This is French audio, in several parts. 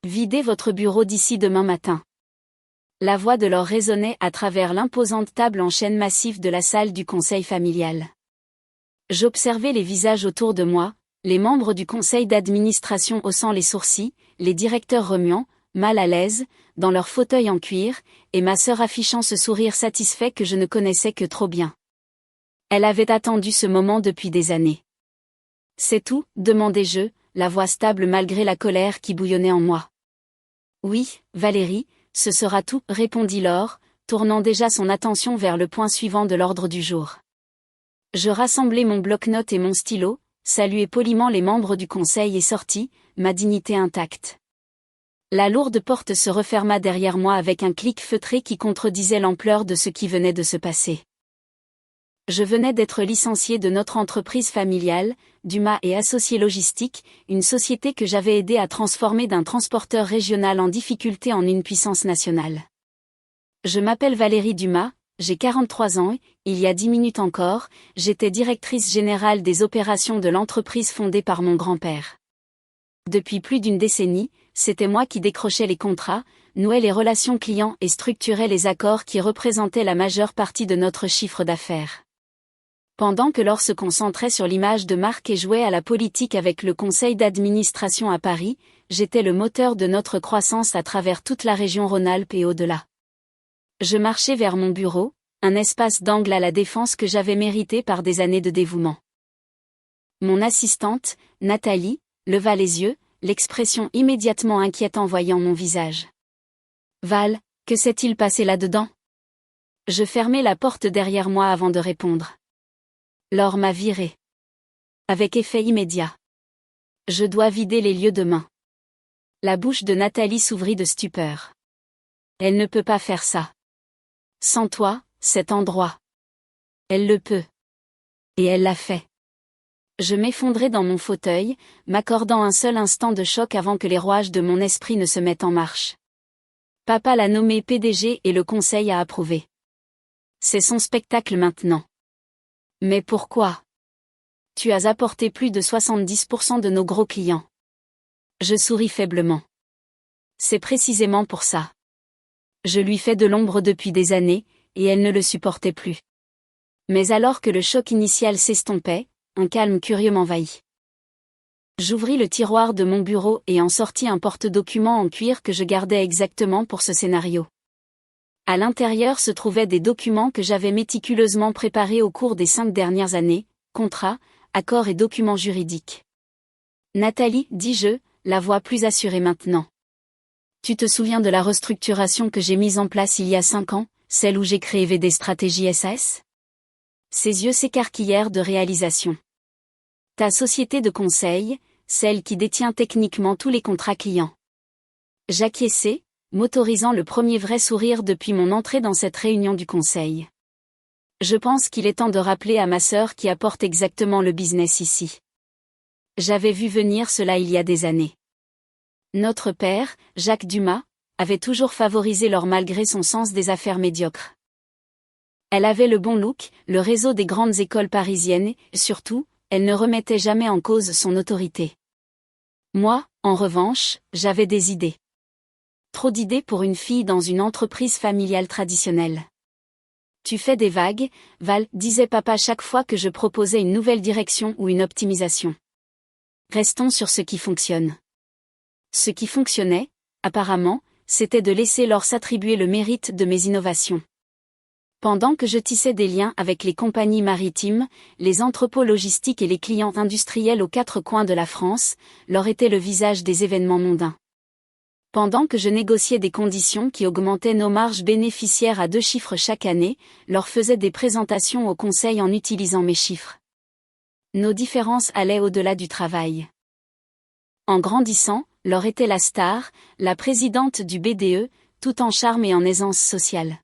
Videz votre bureau d'ici demain matin. La voix de Laure résonnait à travers l'imposante table en chêne massif de la salle du conseil familial. J'observais les visages autour de moi, les membres du conseil d'administration haussant les sourcils, les directeurs remuant, mal à l'aise, dans leur fauteuil en cuir, et ma sœur affichant ce sourire satisfait que je ne connaissais que trop bien. Elle avait attendu ce moment depuis des années. « C'est tout ?» demandai-je, la voix stable malgré la colère qui bouillonnait en moi. « Oui, Valérie, ce sera tout » répondit Laure, tournant déjà son attention vers le point suivant de l'ordre du jour. Je rassemblai mon bloc-notes et mon stylo, saluai poliment les membres du conseil et sortis, ma dignité intacte. La lourde porte se referma derrière moi avec un clic feutré qui contredisait l'ampleur de ce qui venait de se passer. Je venais d'être licencié de notre entreprise familiale, Dumas et Associés Logistique, une société que j'avais aidé à transformer d'un transporteur régional en difficulté en une puissance nationale. Je m'appelle Valérie Dumas, j'ai 43 ans et, il y a 10 minutes encore, j'étais directrice générale des opérations de l'entreprise fondée par mon grand-père. Depuis plus d'une décennie, c'était moi qui décrochais les contrats, nouais les relations clients et structurais les accords qui représentaient la majeure partie de notre chiffre d'affaires. Pendant que Laure se concentrait sur l'image de marque et jouait à la politique avec le conseil d'administration à Paris, j'étais le moteur de notre croissance à travers toute la région Rhône-Alpes et au-delà. Je marchais vers mon bureau, un espace d'angle à la défense que j'avais mérité par des années de dévouement. Mon assistante, Nathalie, leva les yeux, l'expression immédiatement inquiète en voyant mon visage. « Val, que s'est-il passé là-dedans ?» Je fermai la porte derrière moi avant de répondre. Laure m'a viré. Avec effet immédiat. Je dois vider les lieux demain. La bouche de Nathalie s'ouvrit de stupeur. Elle ne peut pas faire ça. Sans toi, cet endroit. Elle le peut. Et elle l'a fait. Je m'effondrai dans mon fauteuil, m'accordant un seul instant de choc avant que les rouages de mon esprit ne se mettent en marche. Papa l'a nommé PDG et le conseil a approuvé. C'est son spectacle maintenant. Mais pourquoi ? Tu as apporté plus de 70% de nos gros clients. Je souris faiblement. C'est précisément pour ça. Je lui fais de l'ombre depuis des années, et elle ne le supportait plus. Mais alors que le choc initial s'estompait, un calme curieux m'envahit. J'ouvris le tiroir de mon bureau et en sortis un porte-documents en cuir que je gardais exactement pour ce scénario. À l'intérieur se trouvaient des documents que j'avais méticuleusement préparés au cours des 5 dernières années, contrats, accords et documents juridiques. Nathalie, dis-je, la voix plus assurée maintenant. Tu te souviens de la restructuration que j'ai mise en place il y a 5 ans, celle où j'ai créé VD Stratégie SAS ? Ses yeux s'écarquillèrent de réalisation. Ta société de conseil, celle qui détient techniquement tous les contrats clients. J'acquiesçai, m'autorisant le premier vrai sourire depuis mon entrée dans cette réunion du conseil. Je pense qu'il est temps de rappeler à ma sœur qui apporte exactement le business ici. J'avais vu venir cela il y a des années. Notre père, Jacques Dumas, avait toujours favorisé Laure malgré son sens des affaires médiocres. Elle avait le bon look, le réseau des grandes écoles parisiennes et, surtout, elle ne remettait jamais en cause son autorité. Moi, en revanche, j'avais des idées. Trop d'idées pour une fille dans une entreprise familiale traditionnelle. Tu fais des vagues, Val, disait papa chaque fois que je proposais une nouvelle direction ou une optimisation. Restons sur ce qui fonctionne. Ce qui fonctionnait, apparemment, c'était de laisser Laure s'attribuer le mérite de mes innovations. Pendant que je tissais des liens avec les compagnies maritimes, les entrepôts logistiques et les clients industriels aux 4 coins de la France, Laure était le visage des événements mondains. Pendant que je négociais des conditions qui augmentaient nos marges bénéficiaires à 2 chiffres chaque année, Laure faisait des présentations au conseil en utilisant mes chiffres. Nos différences allaient au-delà du travail. En grandissant, Laure était la star, la présidente du BDE, tout en charme et en aisance sociale.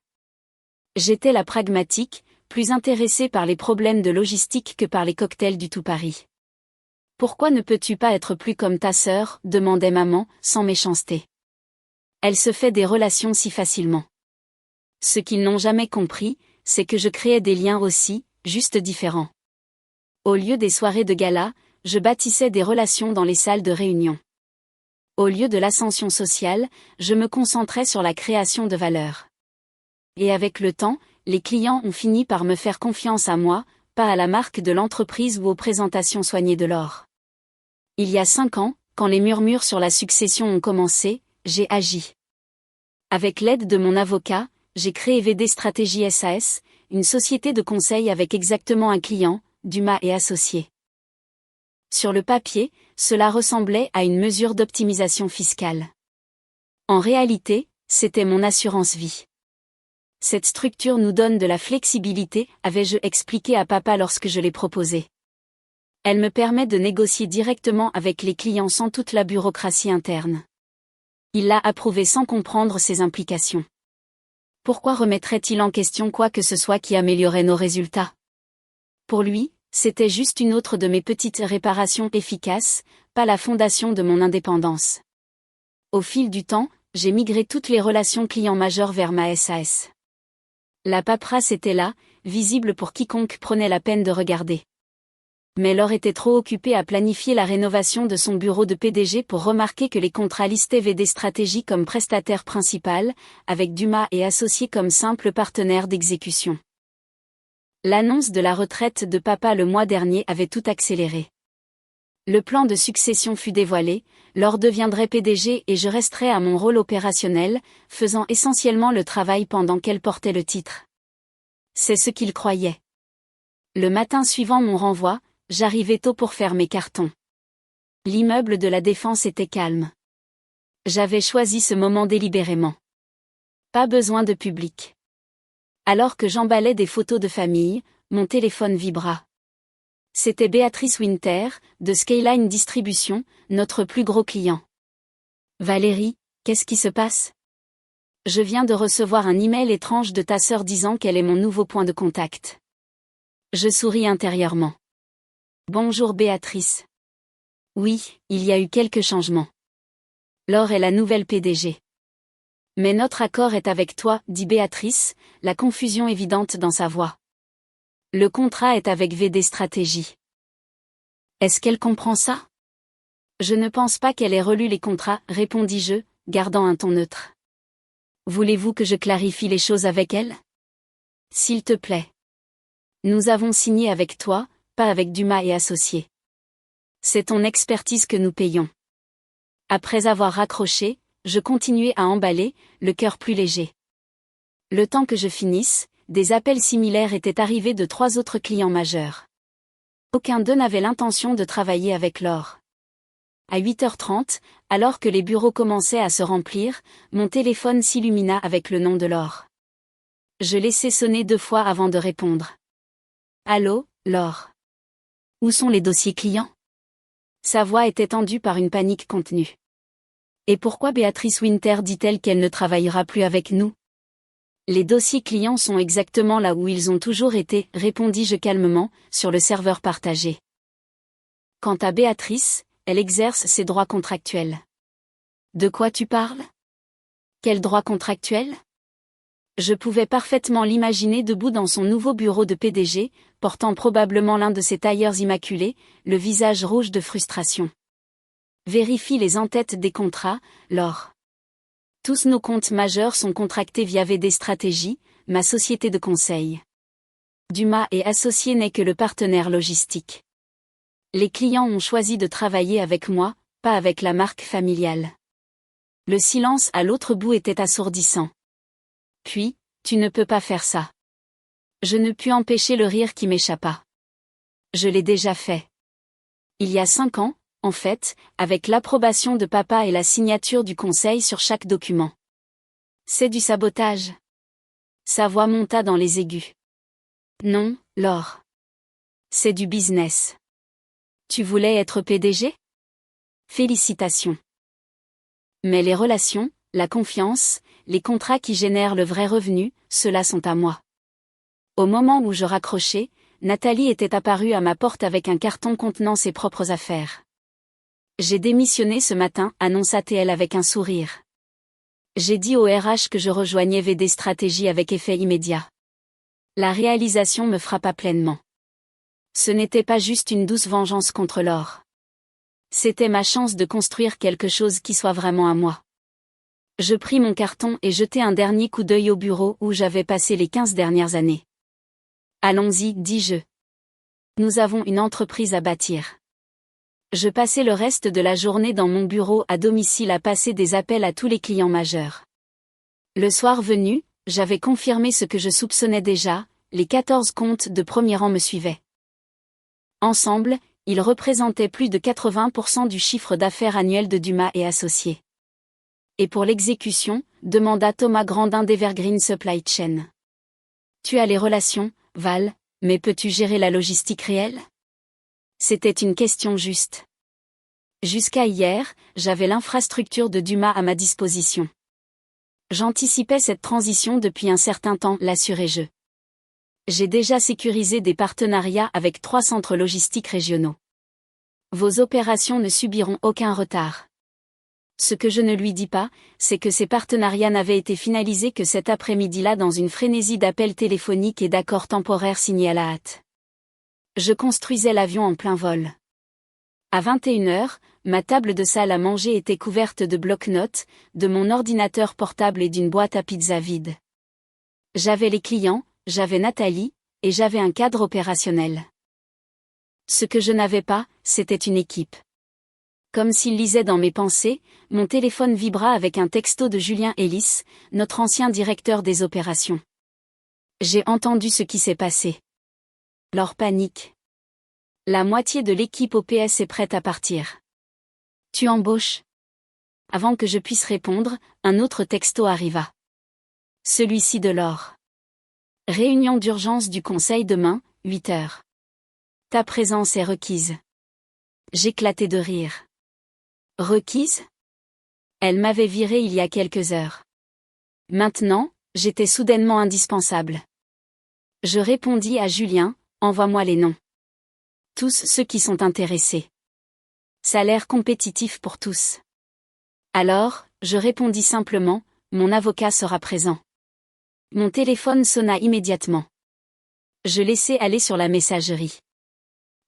J'étais la pragmatique, plus intéressée par les problèmes de logistique que par les cocktails du tout Paris. « Pourquoi ne peux-tu pas être plus comme ta sœur ?» demandait maman, sans méchanceté. Elle se fait des relations si facilement. Ce qu'ils n'ont jamais compris, c'est que je créais des liens aussi, juste différents. Au lieu des soirées de gala, je bâtissais des relations dans les salles de réunion. Au lieu de l'ascension sociale, je me concentrais sur la création de valeur. Et avec le temps, les clients ont fini par me faire confiance à moi, pas à la marque de l'entreprise ou aux présentations soignées de l'or. Il y a 5 ans, quand les murmures sur la succession ont commencé, j'ai agi. Avec l'aide de mon avocat, j'ai créé VD Stratégie SAS, une société de conseil avec exactement un client, Dumas et Associés. Sur le papier, cela ressemblait à une mesure d'optimisation fiscale. En réalité, c'était mon assurance vie. Cette structure nous donne de la flexibilité, avais-je expliqué à papa lorsque je l'ai proposée. Elle me permet de négocier directement avec les clients sans toute la bureaucratie interne. Il l'a approuvé sans comprendre ses implications. Pourquoi remettrait-il en question quoi que ce soit qui améliorait nos résultats? Pour lui, c'était juste une autre de mes petites réparations efficaces, pas la fondation de mon indépendance. Au fil du temps, j'ai migré toutes les relations clients majeures vers ma SAS. La paperasse était là, visible pour quiconque prenait la peine de regarder. Mais Laure était trop occupée à planifier la rénovation de son bureau de PDG pour remarquer que les contrats listaient VD Stratégie comme prestataire principal, avec Dumas et Associés comme simple partenaire d'exécution. L'annonce de la retraite de papa le mois dernier avait tout accéléré. Le plan de succession fut dévoilé, Laure deviendrait PDG et je resterais à mon rôle opérationnel, faisant essentiellement le travail pendant qu'elle portait le titre. C'est ce qu'il croyait. Le matin suivant mon renvoi, j'arrivais tôt pour faire mes cartons. L'immeuble de la Défense était calme. J'avais choisi ce moment délibérément. Pas besoin de public. Alors que j'emballais des photos de famille, mon téléphone vibra. C'était Béatrice Winter, de Skyline Distribution, notre plus gros client. Valérie, qu'est-ce qui se passe? Je viens de recevoir un email étrange de ta sœur disant qu'elle est mon nouveau point de contact. Je souris intérieurement. Bonjour Béatrice. Oui, il y a eu quelques changements. Laure est la nouvelle PDG. Mais notre accord est avec toi, dit Béatrice, la confusion évidente dans sa voix. Le contrat est avec VD Stratégie. Est-ce qu'elle comprend ça? Je ne pense pas qu'elle ait relu les contrats, répondis-je, gardant un ton neutre. Voulez-vous que je clarifie les choses avec elle? S'il te plaît. Nous avons signé avec toi, pas avec Dumas et Associés. C'est ton expertise que nous payons. Après avoir raccroché, je continuais à emballer, le cœur plus léger. Le temps que je finisse, des appels similaires étaient arrivés de 3 autres clients majeurs. Aucun d'eux n'avait l'intention de travailler avec Laure. À 8h30, alors que les bureaux commençaient à se remplir, mon téléphone s'illumina avec le nom de Laure. Je laissai sonner 2 fois avant de répondre. Allô, Laure. Où sont les dossiers clients? Sa voix était tendue par une panique contenue. Et pourquoi Béatrice Winter dit-elle qu'elle ne travaillera plus avec nous? Les dossiers clients sont exactement là où ils ont toujours été, répondis-je calmement, sur le serveur partagé. Quant à Béatrice, elle exerce ses droits contractuels. De quoi tu parles? Quels droits contractuels? Je pouvais parfaitement l'imaginer debout dans son nouveau bureau de PDG, portant probablement l'un de ses tailleurs immaculés, le visage rouge de frustration. Vérifie les en-têtes des contrats, Laure. Tous nos comptes majeurs sont contractés via VD Stratégie, ma société de conseil. Dumas et Associés n'est que le partenaire logistique. Les clients ont choisi de travailler avec moi, pas avec la marque familiale. Le silence à l'autre bout était assourdissant. Puis, tu ne peux pas faire ça. Je ne pus empêcher le rire qui m'échappa. Je l'ai déjà fait. Il y a 5 ans, en fait, avec l'approbation de papa et la signature du conseil sur chaque document. C'est du sabotage. Sa voix monta dans les aigus. Non, Laure. C'est du business. Tu voulais être PDG? Félicitations. Mais les relations, la confiance, les contrats qui génèrent le vrai revenu, ceux-là sont à moi. Au moment où je raccrochais, Nathalie était apparue à ma porte avec un carton contenant ses propres affaires. J'ai démissionné ce matin, annonça-t-elle avec un sourire. J'ai dit au RH que je rejoignais VD Stratégie avec effet immédiat. La réalisation me frappa pleinement. Ce n'était pas juste une douce vengeance contre Laure. C'était ma chance de construire quelque chose qui soit vraiment à moi. Je pris mon carton et jetai un dernier coup d'œil au bureau où j'avais passé les 15 dernières années. Allons-y, dis-je. Nous avons une entreprise à bâtir. Je passai le reste de la journée dans mon bureau à domicile à passer des appels à tous les clients majeurs. Le soir venu, j'avais confirmé ce que je soupçonnais déjà, les 14 comptes de premier rang me suivaient. Ensemble, ils représentaient plus de 80% du chiffre d'affaires annuel de Dumas et Associés. Et pour l'exécution, demanda Thomas Grandin d'Evergreen Supply Chain. Tu as les relations, Val, mais peux-tu gérer la logistique réelle? C'était une question juste. Jusqu'à hier, j'avais l'infrastructure de Dumas à ma disposition. J'anticipais cette transition depuis un certain temps, l'assurais-je. J'ai déjà sécurisé des partenariats avec 3 centres logistiques régionaux. Vos opérations ne subiront aucun retard. Ce que je ne lui dis pas, c'est que ces partenariats n'avaient été finalisés que cet après-midi-là dans une frénésie d'appels téléphoniques et d'accords temporaires signés à la hâte. Je construisais l'avion en plein vol. À 21h, ma table de salle à manger était couverte de bloc-notes, de mon ordinateur portable et d'une boîte à pizza vide. J'avais les clients, j'avais Nathalie, et j'avais un cadre opérationnel. Ce que je n'avais pas, c'était une équipe. Comme s'il lisait dans mes pensées, mon téléphone vibra avec un texto de Julien Ellis, notre ancien directeur des opérations. J'ai entendu ce qui s'est passé. Leur panique. La moitié de l'équipe OPS est prête à partir. Tu embauches? Avant que je puisse répondre, un autre texto arriva. Celui-ci de Laure. Réunion d'urgence du conseil demain, 8h. Ta présence est requise. J'éclatai de rire. Requise? Elle m'avait viré il y a quelques heures. Maintenant, j'étais soudainement indispensable. Je répondis à Julien, envoie-moi les noms. Tous ceux qui sont intéressés. Salaire compétitif pour tous. Alors, je répondis simplement, mon avocat sera présent. Mon téléphone sonna immédiatement. Je laissai aller sur la messagerie.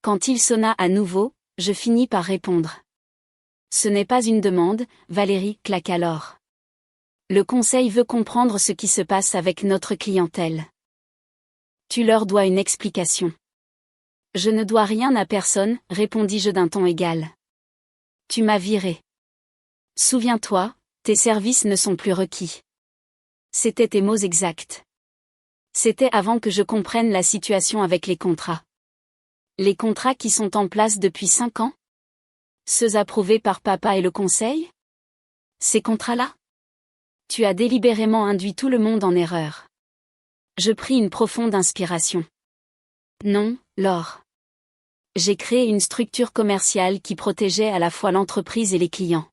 Quand il sonna à nouveau, je finis par répondre. Ce n'est pas une demande, Valérie claque alors. Le conseil veut comprendre ce qui se passe avec notre clientèle. Tu leur dois une explication. Je ne dois rien à personne, répondis-je d'un ton égal. Tu m'as viré. Souviens-toi, tes services ne sont plus requis. C'étaient tes mots exacts. C'était avant que je comprenne la situation avec les contrats. Les contrats qui sont en place depuis 5 ans? Ceux approuvés par papa et le conseil? Ces contrats-là? Tu as délibérément induit tout le monde en erreur. Je pris une profonde inspiration. Non, Laure. J'ai créé une structure commerciale qui protégeait à la fois l'entreprise et les clients.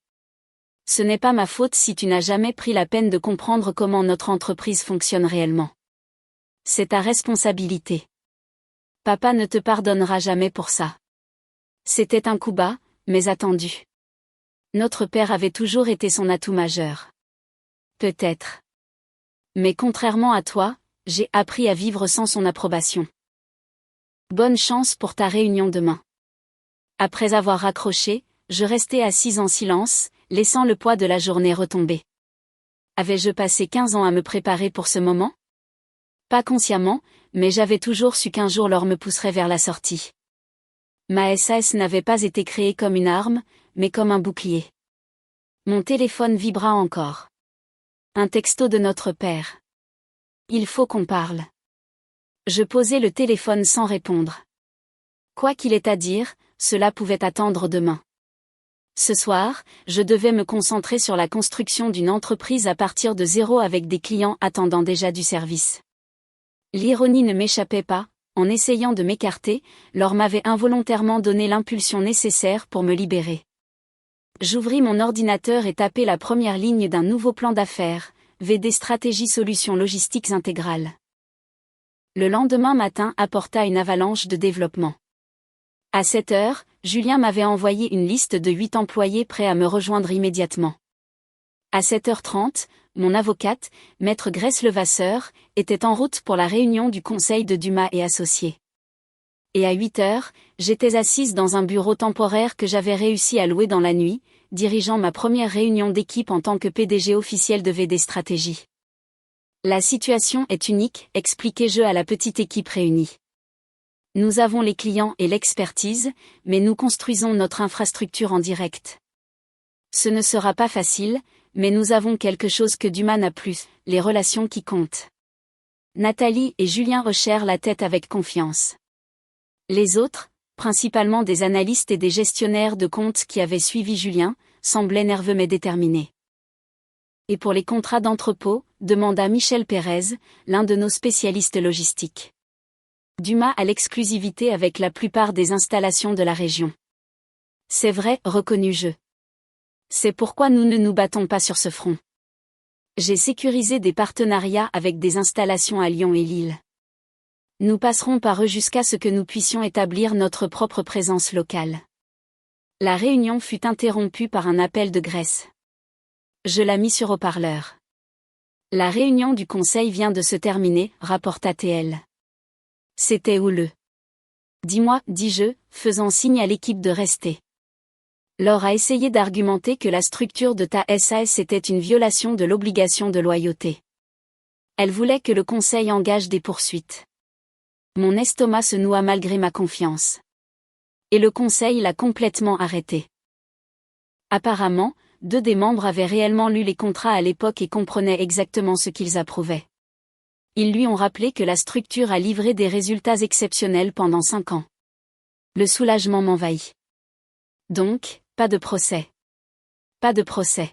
Ce n'est pas ma faute si tu n'as jamais pris la peine de comprendre comment notre entreprise fonctionne réellement. C'est ta responsabilité. Papa ne te pardonnera jamais pour ça. C'était un coup bas, mais attendu. Notre père avait toujours été son atout majeur. Peut-être. Mais contrairement à toi, j'ai appris à vivre sans son approbation. Bonne chance pour ta réunion demain. Après avoir raccroché, je restai assise en silence, laissant le poids de la journée retomber. Avais-je passé 15 ans à me préparer pour ce moment? Pas consciemment, mais j'avais toujours su qu'un jour l'or me pousserait vers la sortie. Ma SAS n'avait pas été créée comme une arme, mais comme un bouclier. Mon téléphone vibra encore. Un texto de notre père. Il faut qu'on parle. Je posai le téléphone sans répondre. Quoi qu'il ait à dire, cela pouvait attendre demain. Ce soir, je devais me concentrer sur la construction d'une entreprise à partir de zéro avec des clients attendant déjà du service. L'ironie ne m'échappait pas, en essayant de m'écarter, Laure m'avait involontairement donné l'impulsion nécessaire pour me libérer. J'ouvris mon ordinateur et tapai la première ligne d'un nouveau plan d'affaires, VD Stratégie Solutions Logistiques Intégrales. Le lendemain matin apporta une avalanche de développement. À 7h, Julien m'avait envoyé une liste de 8 employés prêts à me rejoindre immédiatement. À 7h30, mon avocate, Maître Grèce Levasseur, était en route pour la réunion du conseil de Dumas et Associés. Et à 8 heures, j'étais assise dans un bureau temporaire que j'avais réussi à louer dans la nuit, dirigeant ma première réunion d'équipe en tant que PDG officiel de VD Stratégie. La situation est unique, expliquai-je à la petite équipe réunie. Nous avons les clients et l'expertise, mais nous construisons notre infrastructure en direct. Ce ne sera pas facile, mais nous avons quelque chose que Dumas n'a plus, les relations qui comptent. Nathalie et Julien hochèrent la tête avec confiance. Les autres, principalement des analystes et des gestionnaires de comptes qui avaient suivi Julien, semblaient nerveux mais déterminés. Et pour les contrats d'entrepôt, demanda Michel Pérez, l'un de nos spécialistes logistiques. Dumas a l'exclusivité avec la plupart des installations de la région. C'est vrai, reconnus-je. C'est pourquoi nous ne nous battons pas sur ce front. J'ai sécurisé des partenariats avec des installations à Lyon et Lille. Nous passerons par eux jusqu'à ce que nous puissions établir notre propre présence locale. La réunion fut interrompue par un appel de Grèce. Je la mis sur haut-parleur. La réunion du conseil vient de se terminer, rapporta TL. C'était houleux. Dis-moi, dis-je, faisant signe à l'équipe de rester. Laure a essayé d'argumenter que la structure de ta SAS était une violation de l'obligation de loyauté. Elle voulait que le conseil engage des poursuites. Mon estomac se noua malgré ma confiance. Et le conseil l'a complètement arrêté. Apparemment, 2 des membres avaient réellement lu les contrats à l'époque et comprenaient exactement ce qu'ils approuvaient. Ils lui ont rappelé que la structure a livré des résultats exceptionnels pendant 5 ans. Le soulagement m'envahit. Donc, pas de procès. Pas de procès.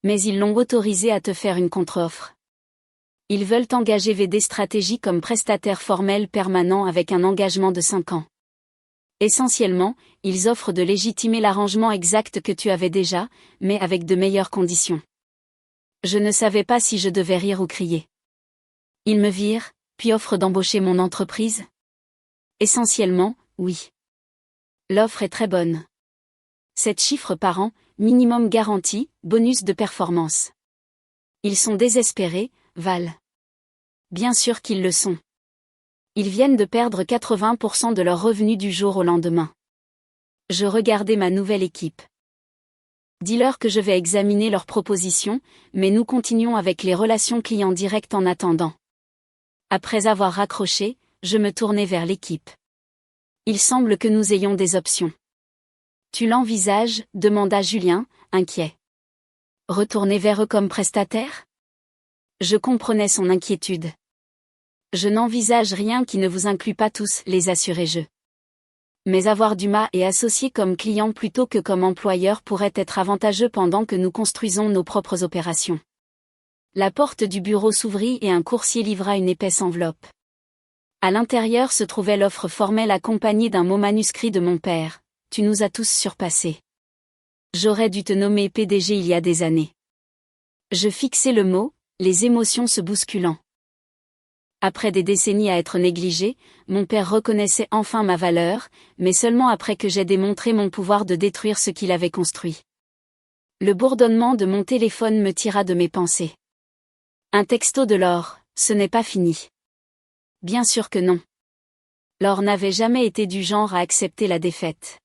Mais ils l'ont autorisé à te faire une contre-offre. Ils veulent engager VD Stratégie comme prestataire formel permanent avec un engagement de 5 ans. Essentiellement, ils offrent de légitimer l'arrangement exact que tu avais déjà, mais avec de meilleures conditions. Je ne savais pas si je devais rire ou crier. Ils me virent, puis offrent d'embaucher mon entreprise. Essentiellement, oui. L'offre est très bonne. 7 chiffres par an, minimum garanti, bonus de performance. Ils sont désespérés, Val. Bien sûr qu'ils le sont. Ils viennent de perdre 80% de leurs revenus du jour au lendemain. Je regardais ma nouvelle équipe. Dis-leur que je vais examiner leurs propositions, mais nous continuons avec les relations clients directes en attendant. Après avoir raccroché, je me tournai vers l'équipe. Il semble que nous ayons des options. Tu l'envisages, demanda Julien, inquiet. Retourner vers eux comme prestataire ? Je comprenais son inquiétude. Je n'envisage rien qui ne vous inclut pas tous, les assurai-je. Mais avoir Dumas et associé comme client plutôt que comme employeur pourrait être avantageux pendant que nous construisons nos propres opérations. La porte du bureau s'ouvrit et un coursier livra une épaisse enveloppe. À l'intérieur se trouvait l'offre formelle accompagnée d'un mot manuscrit de mon père. Tu nous as tous surpassés. J'aurais dû te nommer PDG il y a des années. Je fixai le mot, les émotions se bousculant. Après des décennies à être négligé, mon père reconnaissait enfin ma valeur, mais seulement après que j'ai démontré mon pouvoir de détruire ce qu'il avait construit. Le bourdonnement de mon téléphone me tira de mes pensées. Un texto de Laure, ce n'est pas fini. Bien sûr que non. Laure n'avait jamais été du genre à accepter la défaite.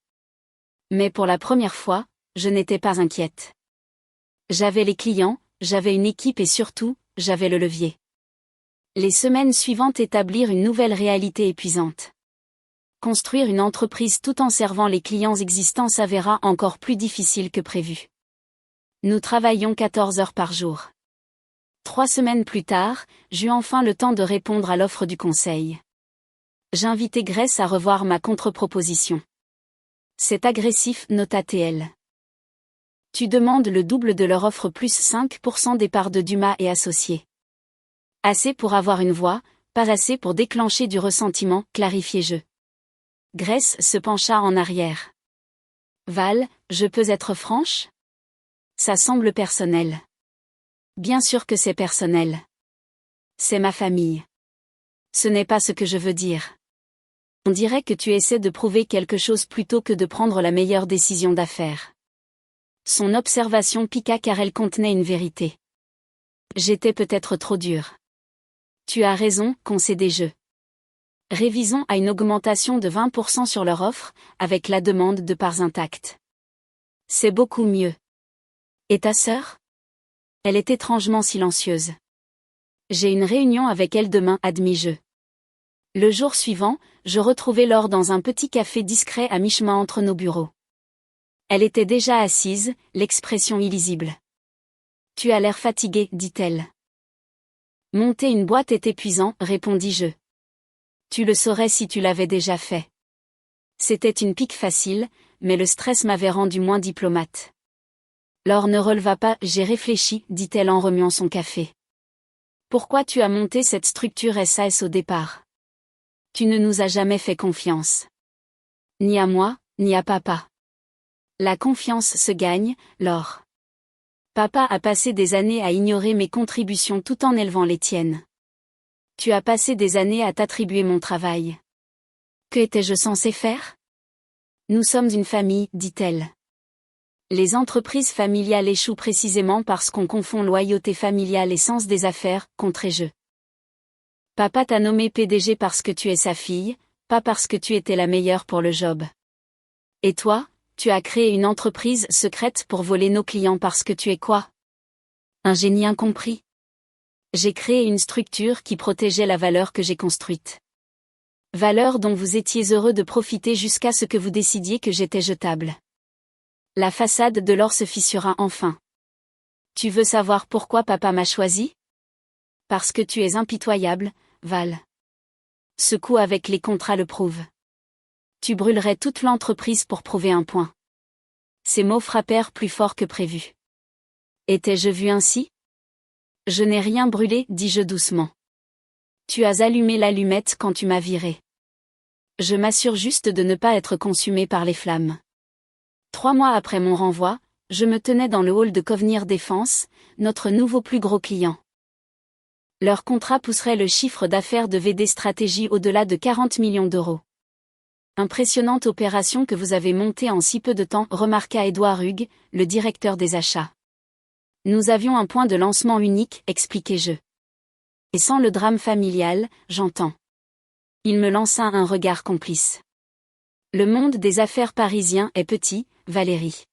Mais pour la première fois, je n'étais pas inquiète. J'avais les clients, j'avais une équipe et surtout, j'avais le levier. Les semaines suivantes établirent une nouvelle réalité épuisante. Construire une entreprise tout en servant les clients existants s'avéra encore plus difficile que prévu. Nous travaillions 14 heures par jour. 3 semaines plus tard, j'eus enfin le temps de répondre à l'offre du conseil. J'invitai Grèce à revoir ma contre-proposition. C'est agressif, nota TL. Tu demandes le double de leur offre plus 5% des parts de Dumas et associés. Assez pour avoir une voix, pas assez pour déclencher du ressentiment, clarifiai-je. Grèce se pencha en arrière. Val, je peux être franche ? Ça semble personnel. Bien sûr que c'est personnel. C'est ma famille. Ce n'est pas ce que je veux dire. On dirait que tu essaies de prouver quelque chose plutôt que de prendre la meilleure décision d'affaires. Son observation piqua car elle contenait une vérité. J'étais peut-être trop dure. Tu as raison, concédai-je. Révisons à une augmentation de 20% sur leur offre, avec la demande de parts intactes. C'est beaucoup mieux. Et ta sœur? Elle est étrangement silencieuse. J'ai une réunion avec elle demain à demi-jeu. Le jour suivant, je retrouvai Laure dans un petit café discret à mi-chemin entre nos bureaux. Elle était déjà assise, l'expression illisible. Tu as l'air fatigué, dit-elle. Monter une boîte est épuisant, répondis-je. Tu le saurais si tu l'avais déjà fait. C'était une pique facile, mais le stress m'avait rendu moins diplomate. Laure ne releva pas, j'ai réfléchi, dit-elle en remuant son café. Pourquoi tu as monté cette structure SAS au départ? Tu ne nous as jamais fait confiance. Ni à moi, ni à papa. La confiance se gagne, Laure. Papa a passé des années à ignorer mes contributions tout en élevant les tiennes. Tu as passé des années à t'attribuer mon travail. Que étais-je censé faire? Nous sommes une famille, dit-elle. Les entreprises familiales échouent précisément parce qu'on confond loyauté familiale et sens des affaires, contrai-je. Papa t'a nommé PDG parce que tu es sa fille, pas parce que tu étais la meilleure pour le job. Et toi, tu as créé une entreprise secrète pour voler nos clients parce que tu es quoi? Un génie incompris. J'ai créé une structure qui protégeait la valeur que j'ai construite. Valeur dont vous étiez heureux de profiter jusqu'à ce que vous décidiez que j'étais jetable. La façade de Laure se fissura enfin. Tu veux savoir pourquoi papa m'a choisi? Parce que tu es impitoyable, Val. Ce coup avec les contrats le prouve. Tu brûlerais toute l'entreprise pour prouver un point. Ces mots frappèrent plus fort que prévu. Étais-je vu ainsi? Je n'ai rien brûlé, dis-je doucement. Tu as allumé l'allumette quand tu m'as viré. Je m'assure juste de ne pas être consumé par les flammes. 3 mois après mon renvoi, je me tenais dans le hall de Covenir Défense, notre nouveau plus gros client. Leur contrat pousserait le chiffre d'affaires de VD Stratégie au-delà de 40 millions d'euros. Impressionnante opération que vous avez montée en si peu de temps, remarqua Édouard Hugues, le directeur des achats. Nous avions un point de lancement unique, expliquai-je. Et sans le drame familial, j'entends. Il me lança un regard complice. Le monde des affaires parisien est petit, Valérie.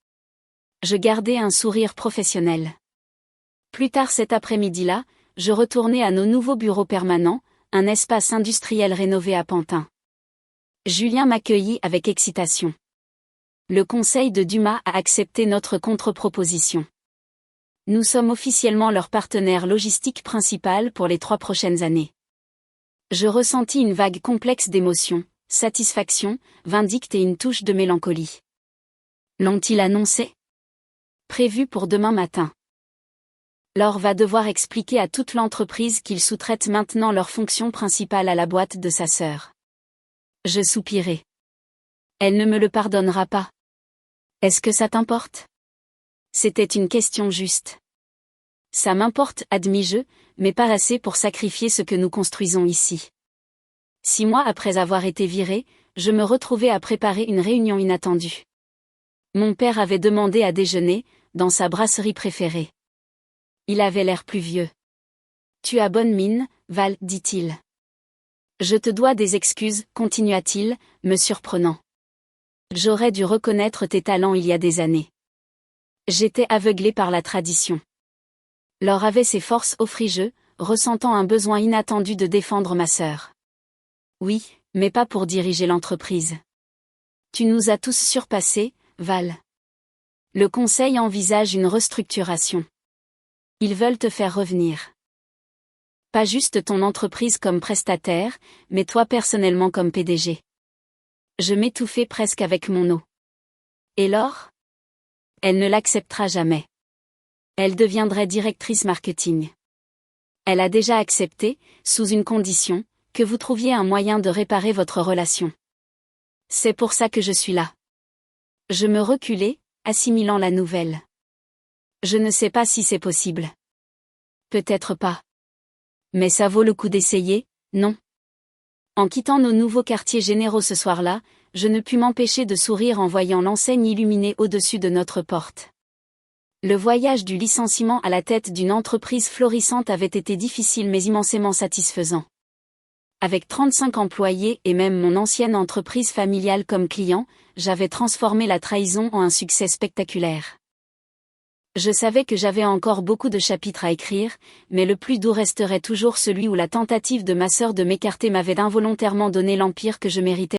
Je gardai un sourire professionnel. Plus tard cet après-midi-là, je retournai à nos nouveaux bureaux permanents, un espace industriel rénové à Pantin. Julien m'accueillit avec excitation. Le conseil de Dumas a accepté notre contre-proposition. Nous sommes officiellement leur partenaire logistique principal pour les 3 prochaines années. Je ressentis une vague complexe d'émotions, satisfaction, vindicte et une touche de mélancolie. L'ont-ils annoncé? Prévu pour demain matin. Laure va devoir expliquer à toute l'entreprise qu'ils sous-traitent maintenant leur fonction principale à la boîte de sa sœur. Je soupirai. Elle ne me le pardonnera pas. Est-ce que ça t'importe? C'était une question juste. Ça m'importe, admis-je, mais pas assez pour sacrifier ce que nous construisons ici. 6 mois après avoir été viré, je me retrouvais à préparer une réunion inattendue. Mon père avait demandé à déjeuner, dans sa brasserie préférée. Il avait l'air plus vieux. Tu as bonne mine, Val, dit-il. Je te dois des excuses, continua-t-il, me surprenant. J'aurais dû reconnaître tes talents il y a des années. J'étais aveuglé par la tradition. Laure avait ses forces, offris-je, ressentant un besoin inattendu de défendre ma sœur. Oui, mais pas pour diriger l'entreprise. Tu nous as tous surpassés, Val. Le conseil envisage une restructuration. Ils veulent te faire revenir. Pas juste ton entreprise comme prestataire, mais toi personnellement comme PDG. Je m'étouffais presque avec mon eau. Et Laure? Elle ne l'acceptera jamais. Elle deviendrait directrice marketing. Elle a déjà accepté, sous une condition, que vous trouviez un moyen de réparer votre relation. C'est pour ça que je suis là. Je me reculai, assimilant la nouvelle. Je ne sais pas si c'est possible. Peut-être pas. Mais ça vaut le coup d'essayer, non? En quittant nos nouveaux quartiers généraux ce soir-là, je ne pus m'empêcher de sourire en voyant l'enseigne illuminée au-dessus de notre porte. Le voyage du licenciement à la tête d'une entreprise florissante avait été difficile mais immensément satisfaisant. Avec 35 employés et même mon ancienne entreprise familiale comme client, j'avais transformé la trahison en un succès spectaculaire. Je savais que j'avais encore beaucoup de chapitres à écrire, mais le plus doux resterait toujours celui où la tentative de ma sœur de m'écarter m'avait involontairement donné l'empire que je méritais.